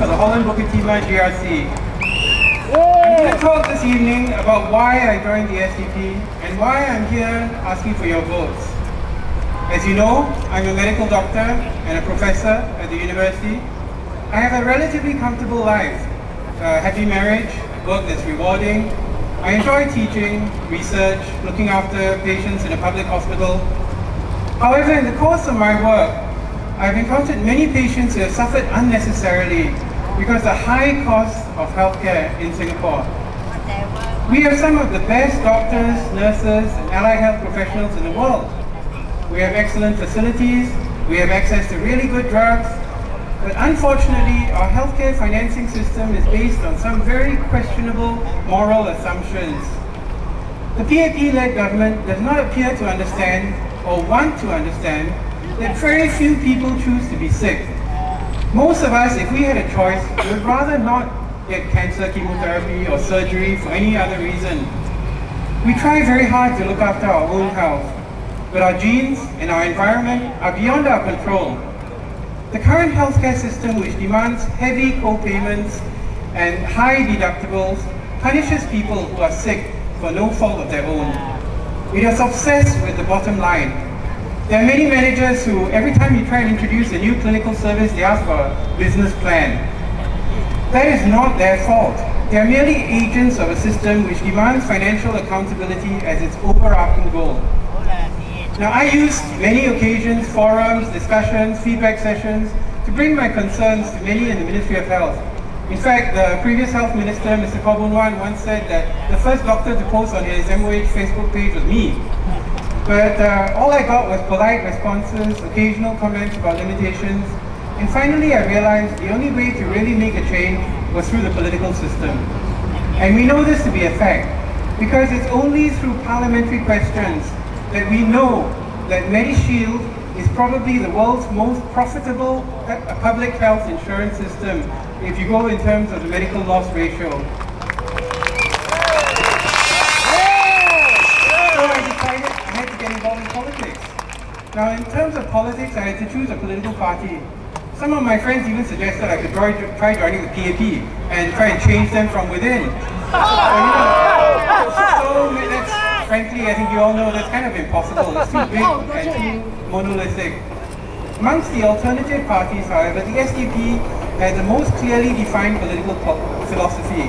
for the Holland Bukit Timah GRC. I'm going to talk this evening about why I joined the SDP and why I'm here asking for your votes. As you know, I'm a medical doctor and a professor at the university. I have a relatively comfortable life, a happy marriage, work that's rewarding. I enjoy teaching, research, looking after patients in a public hospital. However, in the course of my work, I've encountered many patients who have suffered unnecessarily because of the high cost of healthcare in Singapore. We have some of the best doctors, nurses, and allied health professionals in the world. We have excellent facilities, we have access to really good drugs, but unfortunately, our healthcare financing system is based on some very questionable moral assumptions. The PAP-led government does not appear to understand or want to understand that very few people choose to be sick. Most of us, if we had a choice, would rather not get cancer, chemotherapy, or surgery for any other reason. We try very hard to look after our own health, but our genes and our environment are beyond our control. The current healthcare system, which demands heavy co-payments and high deductibles, punishes people who are sick for no fault of their own. It is obsessed with the bottom line. There are many managers who, every time you try and introduce a new clinical service, they ask for a business plan. That is not their fault. They are merely agents of a system which demands financial accountability as its overarching goal. Now, I use many occasions, forums, discussions, feedback sessions to bring my concerns to many in the Ministry of Health. In fact, the previous Health Minister, Mr. Kobunwan, once said that the first doctor to post on his MOH Facebook page was me. But all I got was polite responses, occasional comments about limitations, and finally I realized the only way to really make a change was through the political system. And we know this to be a fact, because it's only through parliamentary questions that we know that MediShield is probably the world's most profitable public health insurance system if you go in terms of the medical loss ratio. So I decided I had to get involved in politics. Now, in terms of politics, I had to choose a political party. Some of my friends even suggested I could try joining the PAP and try and change them from within. Frankly, I think you all know that's kind of impossible. It's too big and too monolithic. Amongst the alternative parties, however, the SDP has the most clearly defined political philosophy.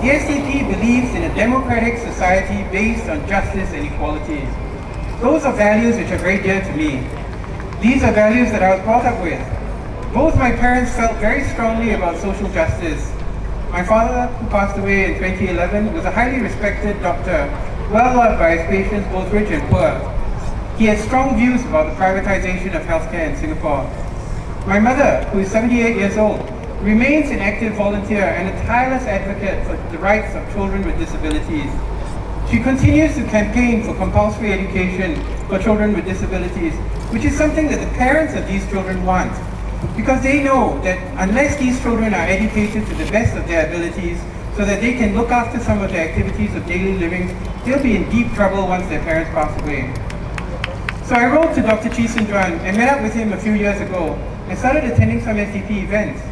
The SDP believes in a democratic society based on justice and equality. Those are values which are very dear to me. These are values that I was brought up with. Both my parents felt very strongly about social justice. My father, who passed away in 2011, was a highly respected doctor, well loved by his patients, both rich and poor. He had strong views about the privatization of healthcare in Singapore. My mother, who is 78 years old, remains an active volunteer and a tireless advocate for the rights of children with disabilities. She continues to campaign for compulsory education for children with disabilities, which is something that the parents of these children want, because they know that unless these children are educated to the best of their abilities, so that they can look after some of the activities of daily living, they'll be in deep trouble once their parents pass away. So I wrote to Dr. Chee Soon Juan and met up with him a few years ago and started attending some SDP events.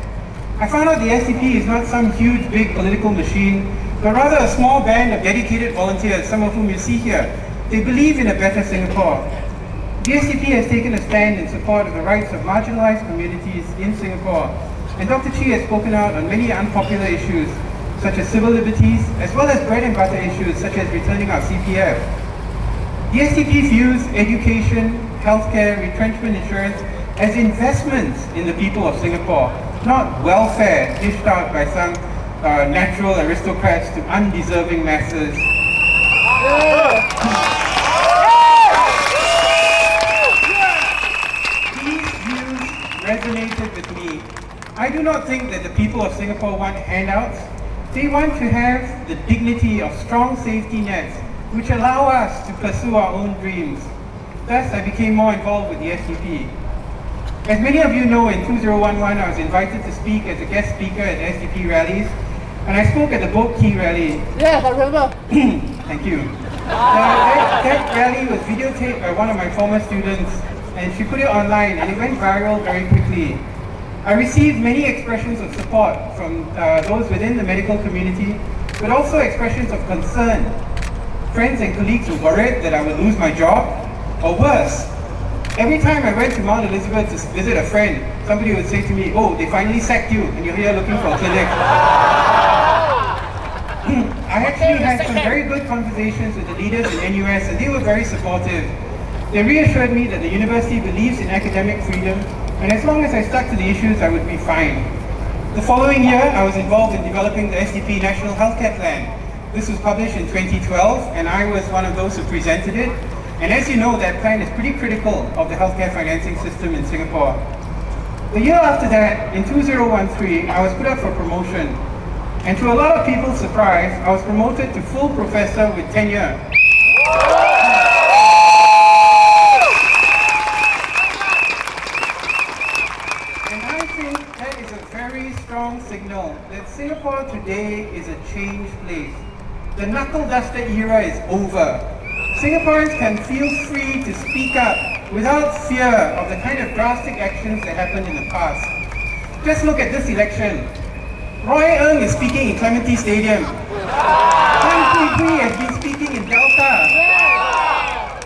I found out the SDP is not some huge, big political machine, but rather a small band of dedicated volunteers, some of whom you see here. They believe in a better Singapore. The SDP has taken a stand in support of the rights of marginalized communities in Singapore, and Dr. Chee has spoken out on many unpopular issues, such as civil liberties, as well as bread and butter issues such as returning our CPF. The SDP views education, healthcare, retrenchment insurance as investments in the people of Singapore, not welfare dished out by some natural aristocrats to undeserving masses. These views resonated with me. I do not think that the people of Singapore want handouts. They want to have the dignity of strong safety nets which allow us to pursue our own dreams. Thus, I became more involved with the SDP. As many of you know, in 2011, I was invited to speak as a guest speaker at SDP rallies, and I spoke at the Boat Key rally. Yes, I remember. Thank you. That rally was videotaped by one of my former students, and she put it online, and it went viral very quickly. I received many expressions of support from those within the medical community, but also expressions of concern. Friends and colleagues were worried that I would lose my job, or worse, every time I went to Mount Elizabeth to visit a friend, somebody would say to me, "Oh, they finally sacked you and you're here looking for a clinic." I actually had some very good conversations with the leaders in NUS, and they were very supportive. They reassured me that the university believes in academic freedom, and as long as I stuck to the issues, I would be fine. The following year, I was involved in developing the SDP National Healthcare Plan. This was published in 2012, and I was one of those who presented it. And as you know, that plan is pretty critical of the healthcare financing system in Singapore. The year after that, in 2013, I was put up for promotion. And to a lot of people's surprise, I was promoted to full professor with tenure. And I think that is a very strong signal that Singapore today is a changed place. The knuckle duster era is over. Singaporeans can feel free to speak up without fear of the kind of drastic actions that happened in the past. Just look at this election. Roy Ng is speaking in Clementi Stadium. Tan Kui Kui has been speaking in Delta.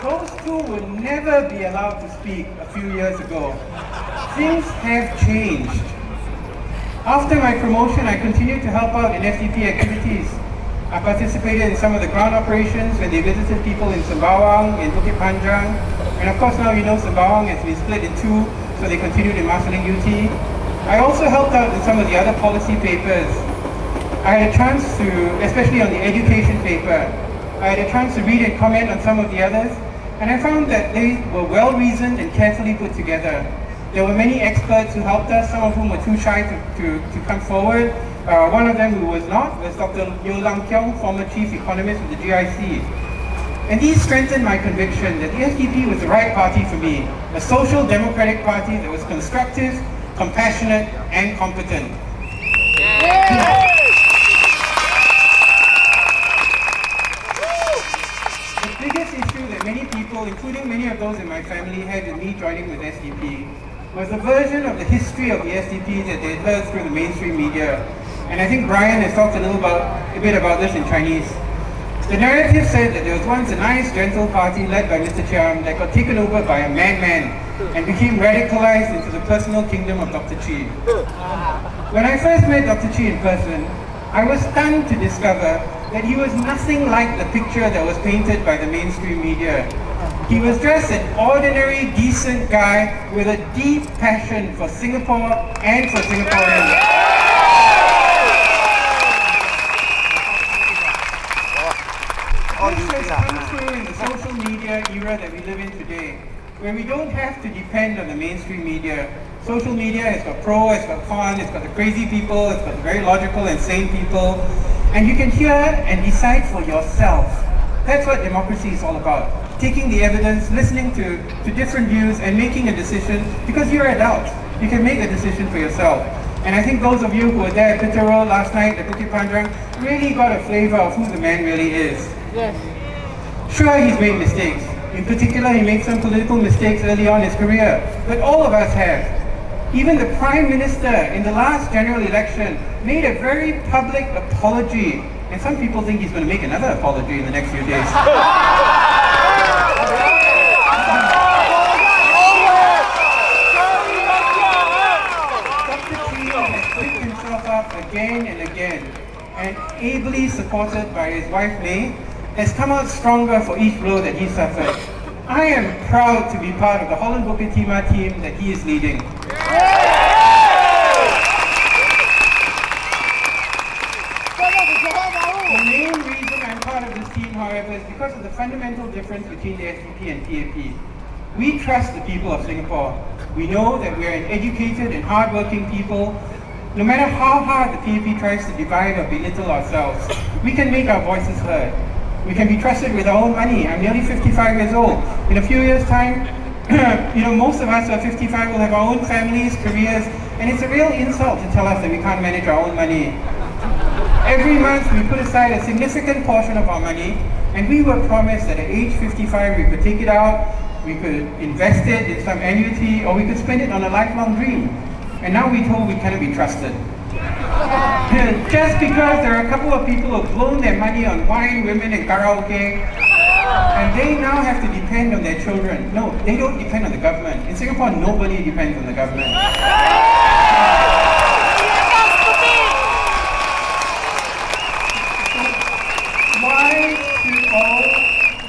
Those two would never be allowed to speak a few years ago. Things have changed. After my promotion, I continued to help out in SDP activities. I participated in some of the ground operations when they visited people in Sembawang, in Bukit Panjang, and of course now you know Sembawang has been split in two, so they continued in Marsiling UT. I also helped out in some of the other policy papers. I had a chance to, especially on the education paper, I had a chance to read and comment on some of the others, and I found that they were well-reasoned and carefully put together. There were many experts who helped us, some of whom were too shy to come forward. One of them who was not was Dr. Yeo Lam Kiong, former chief economist of the GIC. And these strengthened my conviction that the SDP was the right party for me, a social democratic party that was constructive, compassionate, and competent. The biggest issue that many people, including many of those in my family, had with me joining with SDP was the version of the history of the SDP that they had heard through the mainstream media. And I think Brian has talked a bit about this in Chinese. The narrative said that there was once a nice, gentle party led by Mr. Chiang that got taken over by a madman and became radicalized into the personal kingdom of Dr. Chi. When I first met Dr. Chi in person, I was stunned to discover that he was nothing like the picture that was painted by the mainstream media. He was just an ordinary, decent guy with a deep passion for Singapore and for Singaporeans. This has come through in the social media era that we live in today, where we don't have to depend on the mainstream media. Social media has got pro, it's got con, it's got the crazy people, it's got the very logical and sane people, and you can hear and decide for yourself. That's what democracy is all about. Taking the evidence, listening to different views, and making a decision, because you're adults. You can make a decision for yourself. And I think those of you who were there at Pitter Road last night at Bukit Panjang really got a flavor of who the man really is. Yes. Sure, he's made mistakes. In particular, he made some political mistakes early on in his career, but all of us have. Even the Prime Minister in the last general election made a very public apology, and some people think he's going to make another apology in the next few days. Dr. Chi has picked himself up again and again, and ably supported by his wife May, has come out stronger for each blow that he suffered. I am proud to be part of the Holland Bukit Timah team that he is leading. The main reason I'm part of this team, however, is because of the fundamental difference between the SDP and TAP. We trust the people of Singapore. We know that we are an educated and hard-working people. No matter how hard the TAP tries to divide or belittle ourselves, we can make our voices heard. We can be trusted with our own money. I'm nearly 55 years old. In a few years' time, most of us who are 55 will have our own families, careers, and it's a real insult to tell us that we can't manage our own money. Every month we put aside a significant portion of our money, and we were promised that at age 55 we could take it out, we could invest it in some annuity, or we could spend it on a lifelong dream. and now we're told we cannot be trusted. Just because there are a couple of people who've blown their money on wine, women, and karaoke, and they now have to depend on their children. No, they don't depend on the government. In Singapore, nobody depends on the government. Why should all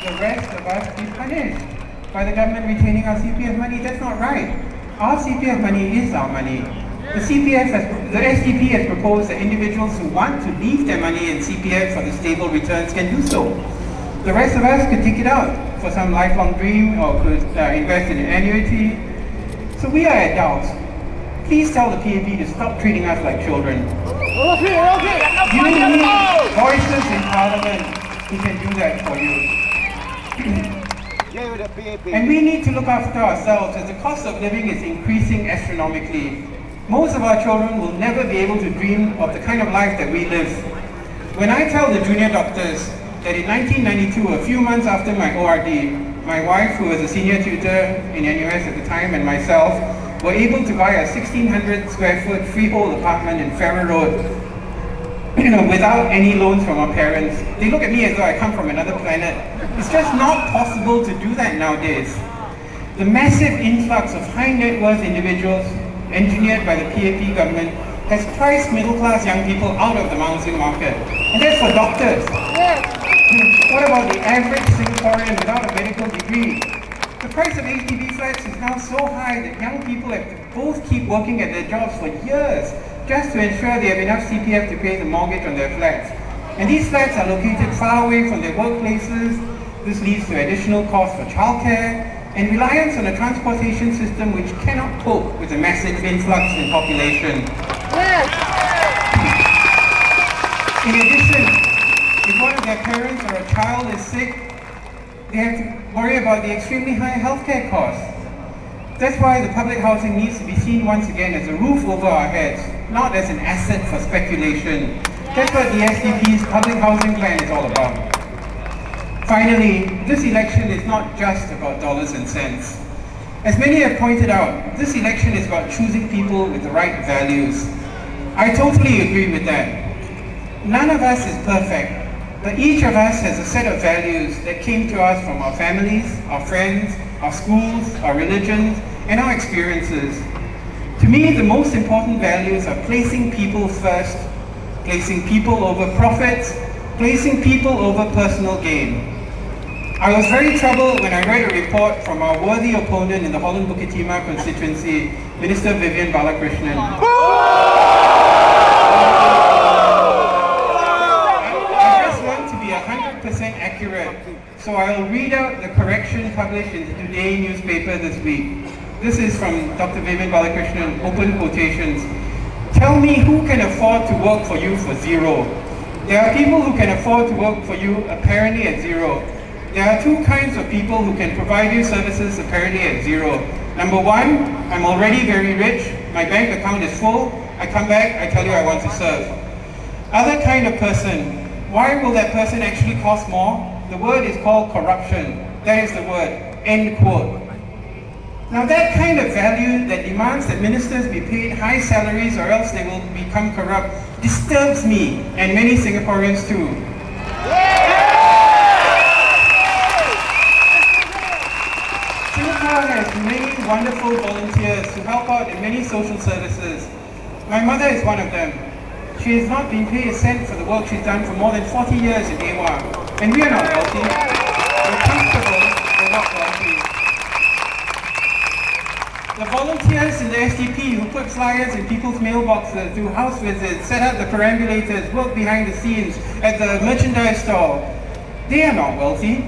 the rest of us be punished by the government retaining our CPF money? That's not right. Our CPF money is our money. The SDP has proposed that individuals who want to leave their money in CPF for the stable returns can do so. The rest of us could take it out for some lifelong dream or could invest in an annuity. So we are adults. Please tell the PAP to stop treating us like children. You need voices in Parliament who can do that for you. And we need to look after ourselves as the cost of living is increasing astronomically. Most of our children will never be able to dream of the kind of life that we live. When I tell the junior doctors that in 1992, a few months after my ORD, my wife, who was a senior tutor in NUS at the time, and myself were able to buy a 1,600 square foot freehold apartment in Farrer Road, without any loans from our parents. They look at me as though I come from another planet. It's just not possible to do that nowadays. The massive influx of high net worth individuals engineered by the PAP government has priced middle-class young people out of the housing market. And that's for doctors. What about the average Singaporean without a medical degree? The price of SDP flats is now so high that young people have to both keep working at their jobs for years just to ensure they have enough CPF to pay the mortgage on their flats. And these flats are located far away from their workplaces. This leads to additional costs for childcare and reliance on a transportation system which cannot cope with the massive influx in population. In addition, if one of their parents or a child is sick, they have to worry about the extremely high healthcare costs. That's why the public housing needs to be seen once again as a roof over our heads, not as an asset for speculation. That's what the SDP's public housing plan is all about. Finally, this election is not just about dollars and cents. As many have pointed out, this election is about choosing people with the right values. I totally agree with that. None of us is perfect, but each of us has a set of values that came to us from our families, our friends, our schools, our religions, and our experiences. To me, the most important values are placing people first, placing people over profits, placing people over personal gain. I was very troubled when I read a report from our worthy opponent in the Holland Bukit Timah constituency, Minister Vivian Balakrishnan. I just want to be 100% accurate, so I'll read out the correction published in the Today newspaper this week. This is from Dr. Vivian Balakrishnan, open quotations. Tell me who can afford to work for you for zero. There are people who can afford to work for you apparently at zero. There are two kinds of people who can provide you services apparently at zero. Number one, I'm already very rich, my bank account is full, I come back, I tell you I want to serve. Other kind of person, why will that person actually cost more? The word is called corruption. That is the word, end quote. Now that kind of value that demands that ministers be paid high salaries or else they will become corrupt disturbs me and many Singaporeans too. Singapore has many wonderful volunteers who help out in many social services. My mother is one of them. She has not been paid a cent for the work she's done for more than 40 years in AWA. And we are not wealthy. We're comfortable, we're not wealthy. The volunteers in the SDP who put flyers in people's mailboxes, do house visits, set up the perambulators, work behind the scenes at the merchandise stall, they are not wealthy,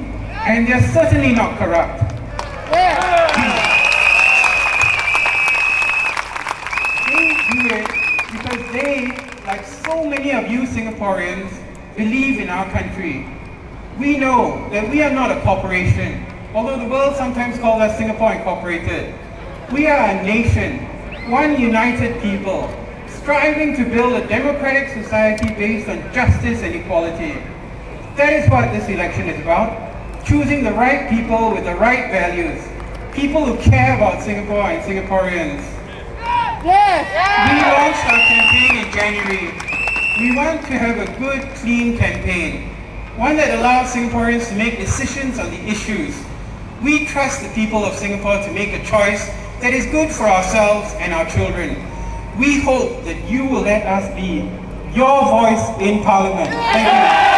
and they're certainly not corrupt. They do it because they, like so many of you Singaporeans, believe in our country. We know that we are not a corporation, although the world sometimes calls us Singapore Incorporated. We are a nation, one united people, striving to build a democratic society based on justice and equality. That is what this election is about, choosing the right people with the right values, people who care about Singapore and Singaporeans. We launched our campaign in January. We want to have a good, clean campaign, one that allows Singaporeans to make decisions on the issues. We trust the people of Singapore to make a choice that is good for ourselves and our children. We hope that you will let us be your voice in Parliament. Thank you.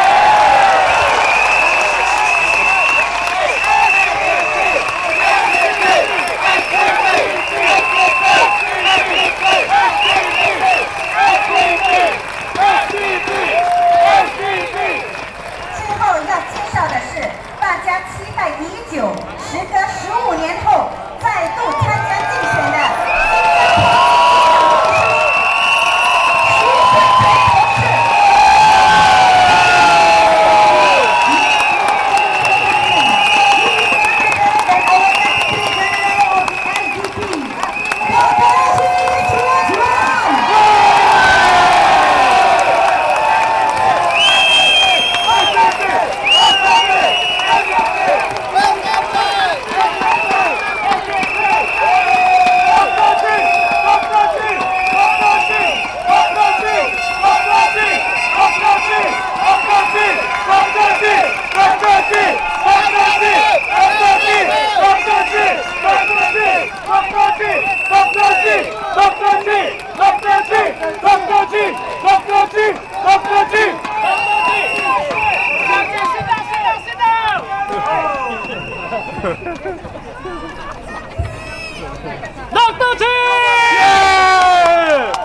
最后要介绍的是大家期待已久，时隔15年后再度参加竞选的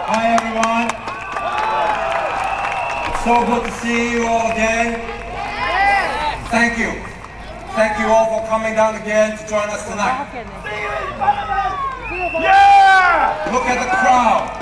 Hi everyone. So good to see you all again. Thank you. Thank you all for coming down again to join us tonight. Yeah! Look at the crowd.